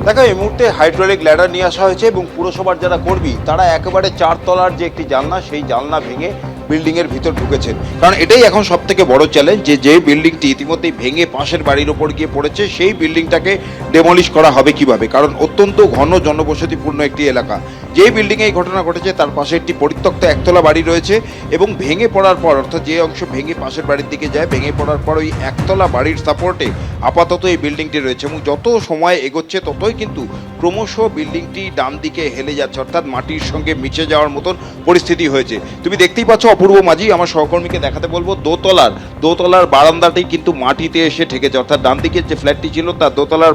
দেখো এই মুহূর্তে হাইড্রোলিক ল্যাডার নিয়ে আসা হয়েছে এবং পুরসভার যারা কর্মী তারা একেবারে 4 তলার যে একটি জানলা সেই জানলা ভেঙে বিল্ডিংয়ের ভিতর ঢুকেছেন। কারণ এটাই এখন সব থেকে বড় চ্যালেঞ্জ যে বিল্ডিংটি ইতিমধ্যেই ভেঙে পাশের বাড়ির ওপর গিয়ে পড়েছে সেই বিল্ডিংটাকে ডেমলিশ করা হবে কিভাবে, কারণ অত্যন্ত ঘন জনবসতিপূর্ণ একটি এলাকা। যে বিল্ডিংয়ে এই ঘটনা ঘটেছে তার পাশে একটি পরিত্যক্ত একতলা বাড়ি রয়েছে এবং ভেঙে পড়ার পর, অর্থাৎ যে অংশ ভেঙে পাশের বাড়ির দিকে যায়, ভেঙে পড়ার পর ওই একতলা বাড়ির সাপোর্টে আপাতত এই বিল্ডিংটি রয়েছে এবং যত সময় এগোচ্ছে ততই কিন্তু ক্রমশ বিল্ডিংটি ডান দিকে হেলে যাচ্ছে, অর্থাৎ মাটির সঙ্গে মিশে যাওয়ার মতন পরিস্থিতি হয়েছে। তুমি দেখতেই পাচ্ছ অপূর্ব মাঝি, আমার সহকর্মীকে দেখাতে বলবো, দোতলার বারান্দাটি কিন্তু মাটিতে এসে ঠেকেছে, অর্থাৎ ডান দিকের যে ফ্ল্যাটটি ছিল তার দোতলার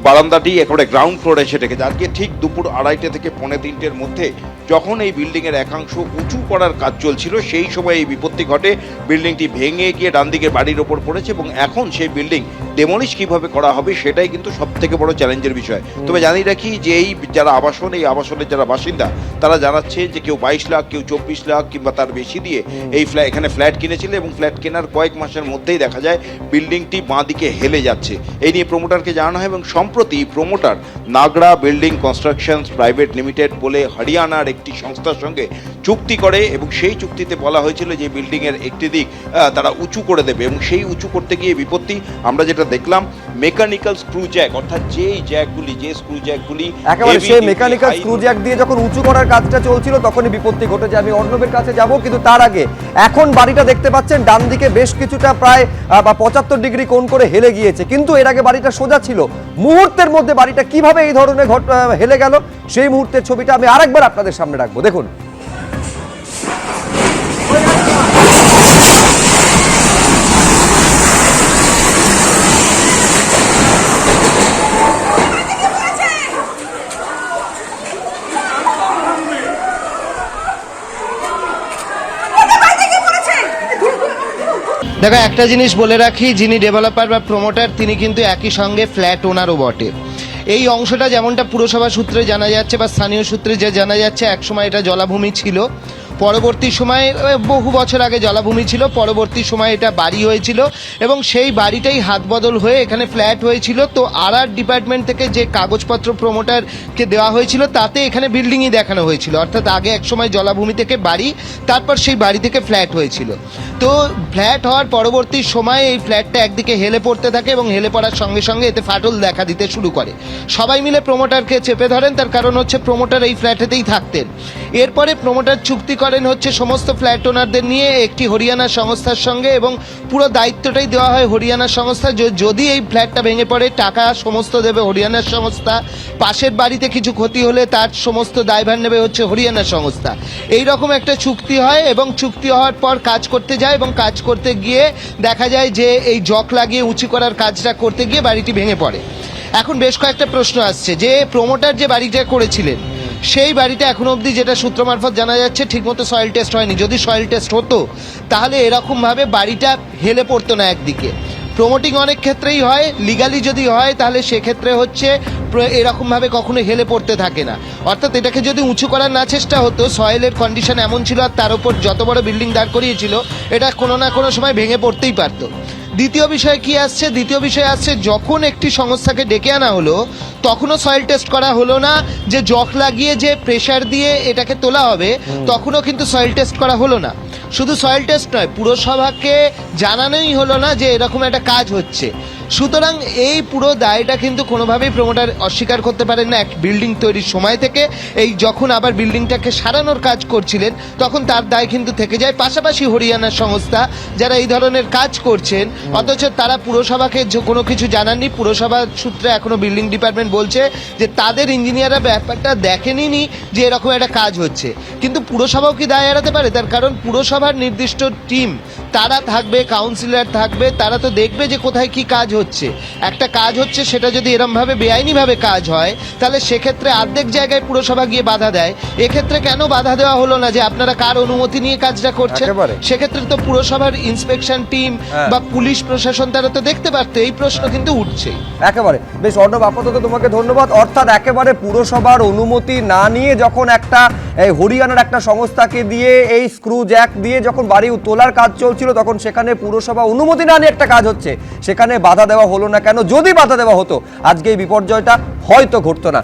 বারান্দাটি একেবারে গ্রাউন্ড ফ্লোরে এসে ঠেকেছে। আজকে ঠিক দুপুর 2:30 থেকে 2:45-এর মধ্যে যখন এই বিল্ডিংয়ের একাংশ উঁচু করার কাজ চলছিল সেই সময় এই বিপত্তি ঘটে। বিল্ডিংটি ভেঙে গিয়ে ডান দিকের বাড়ির ওপর পড়েছে এবং এখন সেই বিল্ডিং ডেমলিশ কিভাবে করা হবে সেটাই কিন্তু সব থেকে বড় চ্যালেঞ্জের বিষয়। তবে জানিয়ে রাখি যে এই যারা এই আবাসনের যারা বাসিন্দা তারা জানাচ্ছে যে কেউ 22 লাখ, কেউ 24 লাখ কিংবা তার বেশি দিয়ে এখানে ফ্ল্যাট কিনেছিল এবং ফ্ল্যাট কেনার কয়েক মাসের মধ্যেই দেখা যায় বিল্ডিংটি বাঁ দিকে হেলে যাচ্ছে। এই নিয়ে প্রমোটারকে জানানো হয় এবং সম্প্রতি promoter Nagra building constructions private limited বলে হরিয়ানার একটি সংস্থার সঙ্গে চুক্তি করে এবং সেই চুক্তিতে বলা হয়েছিল যে বিল্ডিংয়ের একটি দিক তারা উঁচু করে দেবে এবং সেই উঁচু করতে গিয়ে বিপত্তি আমরা যেটা দেখলাম, মেকানিক্যাল স্ক্রু জ্যাক, অর্থাৎ যে স্ক্রু জ্যাকগুলি একেবারে সেই মেকানিক্যাল স্ক্রু জ্যাক দিয়ে যখন উঁচু করার কাজটা চলছিল তখনই বিপত্তি ঘটেছে। আমি অর্ণবের কাছে যাব, কিন্তু তার আগে এখন বাড়িটা দেখতে পাচ্ছেন ডান দিকে বেশ কিছুটা প্রায় 75 ডিগ্রি কোণ করে হেলে গিয়েছে, কিন্তু এর আগে বাড়িটা সোজা ছিল। মুহূর্তের মধ্যে বাড়িটা কিভাবে এই ধরনের হেলে গেল সেই মুহূর্তের ছবিটা আমি আরেকবার আপনাদের সামনে রাখবো, দেখুন। দেখো, একটা জিনিস বলে রাখি, যিনি ডেভেলপার বা প্রমোটার তিনি কিন্তু একই সঙ্গে ফ্ল্যাট ওনারও বটে। এই অংশটা যেমনটা পুরসভা সূত্রে জানা যাচ্ছে বা স্থানীয় সূত্রে যে জানা যাচ্ছে, একসময় এটা জলাভূমি ছিল, পরবর্তী সময়ে বহু বছর আগে জলাভূমি ছিল, পরবর্তী সময়ে এটা বাড়ি হয়েছিল এবং সেই বাড়িটাই হাত বদল হয়ে এখানে ফ্ল্যাট হয়েছিল। তো আর ডিপার্টমেন্ট থেকে যে কাগজপত্র প্রমোটারকে দেওয়া হয়েছিল তাতে এখানে বিল্ডিংই দেখানো হয়েছিল, অর্থাৎ আগে একসময় জলাভূমি থেকে বাড়ি, তারপর সেই বাড়ি থেকে ফ্ল্যাট হয়েছিল। তো ফ্ল্যাট হওয়ার পরবর্তী সময়ে এই ফ্ল্যাটটা একদিকে হেলে পড়তে থাকে এবং হেলে পড়ার সঙ্গে সঙ্গে এতে ফাটল দেখা দিতে শুরু করে। সবাই মিলে প্রমোটারকে চেপে ধরেন, তার কারণ হচ্ছে প্রমোটার এই ফ্ল্যাটেতেই থাকতেন। এরপরে প্রমোটার চুক্তি করেন হচ্ছে সমস্ত ফ্ল্যাট ওনারদের নিয়ে একটি হরিয়ানা সংস্থার সঙ্গে এবং পুরো দায়িত্বটাই দেওয়া হয় হরিয়ানা সংস্থা। যদি এই ফ্ল্যাটটা ভেঙে পড়ে টাকা সমস্ত দেবে হরিয়ানার সংস্থা, পাশের বাড়িতে কিছু ক্ষতি হলে তার সমস্ত দায়ভার নেবে হচ্ছে হরিয়ানা সংস্থা। এই রকম একটা চুক্তি হয় এবং চুক্তি হওয়ার পর কাজ করতে যায় এবং কাজ করতে গিয়ে দেখা যায় যে এই জক লাগিয়ে উঁচু করার কাজটা করতে গিয়ে বাড়িটি ভেঙে পড়ে। এখন বেশ কয়েকটা প্রশ্ন আসছে যে প্রমোটার যে বাড়িটা করেছিলেন সেই বাড়িতে এখনো অবধি যেটা সূত্র মারফত জানা যাচ্ছে ঠিকমতো সয়েল টেস্ট হয়নি। যদি সয়েল টেস্ট হতো তাহলে এরকমভাবে বাড়িটা হেলে পড়তো না একদিকে। প্রমোটিং অনেক ক্ষেত্রেই হয়, লিগালি যদি হয় তাহলে সেক্ষেত্রে হচ্ছে এরকমভাবে কখনো হেলে পড়তে থাকে না। অর্থাৎ এটাকে যদি উঁচু করার না চেষ্টা হতো, সয়েলের কন্ডিশন এমন ছিল আর তার উপর যত বড় বিল্ডিং দাঁড় করিয়েছিল এটা কোনো না কোনো সময় ভেঙে পড়তেই পারতো। দ্বিতীয় বিষয় কি আসছে? দ্বিতীয় বিষয় আসছে যখন একটি সংস্থাকে ডেকে আনা হলো তখনও সয়েল টেস্ট করা হলো না, যে জক লাগিয়ে যে প্রেসার দিয়ে এটাকে তোলা হবে তখনও কিন্তু সয়েল টেস্ট করা হলো না। শুধু সয়েল টেস্ট নয়, পুরসভাকে জানানোই হলো না যে এরকম একটা কাজ হচ্ছে। সুতরাং এই পুরো দায়টা কিন্তু কোনোভাবেই প্রমোটার অস্বীকার করতে পারেন না। এক বিল্ডিং তৈরির সময় থেকে এই যখন আবার বিল্ডিংটাকে সারানোর কাজ করছিলেন তখন তার দায় কিন্তু থেকে যায়। পাশাপাশি হরিয়ানার সংস্থা যারা এই ধরনের কাজ করছেন, অথচ তারা পুরসভাকে কোনো কিছু জানাননি। পুরসভার সূত্রে এখনো বিল্ডিং ডিপার্টমেন্ট বলছে যে তাদের ইঞ্জিনিয়াররা ব্যাপারটা দেখেনি যে এরকম একটা কাজ হচ্ছে। কিন্তু পুরসভাও কি দায় এড়াতে পারে? তার কারণ পুরসভার নির্দিষ্ট টিম তারা থাকবে, কাউন্সিলর থাকবে, তারা তো দেখবে যে কোথায় কি কাজ হচ্ছে। একটা কাজ হচ্ছে সেটা যদি এরমভাবে বেআইনিভাবে কাজ হয় তাহলে সেক্ষেত্রে অর্ধেক জায়গায় পুরসভা গিয়ে বাধা দেয়। এক্ষেত্রে কেন বাধা দেওয়া হলো না যে আপনারা কার অনুমতি নিয়ে কাজটা করছেন? সেক্ষেত্রে তো পুরসভার ইন্সপেকশন টিম বা পুলিশ প্রশাসন তারা তো দেখতে পারতো। এই প্রশ্ন কিন্তু উঠছে। একেবারে বেশ অর্ণব, আপাতত তোমাকে ধন্যবাদ। অর্থাৎ একেবারে পুরসভার অনুমতি না নিয়ে যখন একটা হরিয়ানার একটা সংস্থাকে দিয়ে এই স্ক্রু জ্যাক দিয়ে যখন বাড়ি তোলার কাজ চলছে চলছিল তখন সেখানে পুরসভা অনুমতি না নিয়ে একটা কাজ হচ্ছে, সেখানে বাধা দেওয়া হলো না কেন? যদি বাধা দেওয়া হতো আজকে এই বিপর্যয়টা হয়তো ঘটতো না।